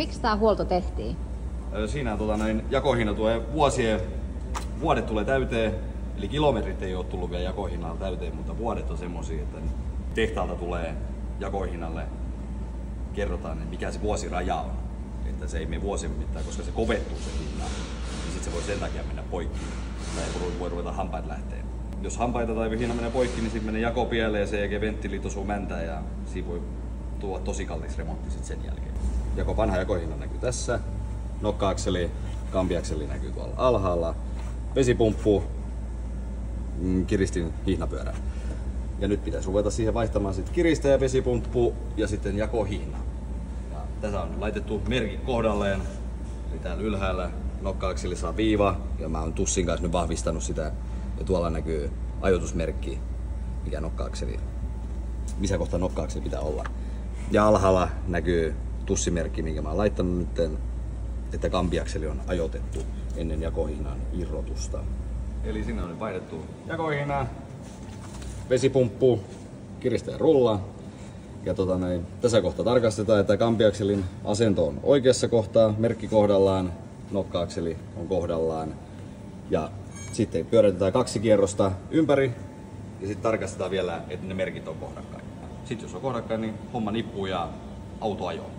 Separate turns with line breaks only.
miksi tämä huolto tehtiin?
Siinä jakohinta tulee vuodet tulee täyteen, eli kilometrit ei ole tullut vielä jakohinnalla täyteen, mutta vuodet on semmosia, että tehtaalta tulee jakohinnalle, kerrotaan, mikä se vuosiraja on. Että se ei mene vuosien mittaan, koska se kovettuu se hinta, niin sitten se voi sen takia mennä poikki. Tai voi ruveta hampaat lähteen. Jos hampaita tai hinta menee poikki, niin sitten menee jako pieleen ja sen jälkeen venttiilit osuu mäntään ja siinä voi tulla tosi kallis remontti sitten sen jälkeen. Vanha jakohinta näkyy tässä, nokka-akseli, kampiakseli näkyy tuolla alhaalla, vesipumppu, kiristin hihnapyörä. Ja nyt pitäisi ruveta siihen vaihtamaan sitten kiristäjä, vesipumppu ja sitten jakohihna. Ja tässä on laitettu merkit kohdalleen, eli täällä ylhäällä nokka-akseli saa viiva ja mä oon tussin kanssa nyt vahvistanut sitä. Ja tuolla näkyy ajoitusmerkki, mikä nokka-akseli, missä kohtaa nokka-akseli pitää olla. Ja alhaalla näkyy tussimerkki, minkä mä oon laittanut nyt, että kampiakseli on ajoitettu ennen jakohinnan irrotusta. Eli sinne on nyt vaihdettu jakohinna, vesipumppu, kiristäjä rulla. Ja tässä kohtaa tarkastetaan, että kampiakselin asento on oikeassa kohtaa, merkki kohdallaan, nokka-akseli on kohdallaan. Ja sitten pyöritetään 2 kierrosta ympäri ja sitten tarkastetaan vielä, että ne merkit on kohdakkain. Sitten jos on kohdakkain, niin homma nippuu ja auto ajoo.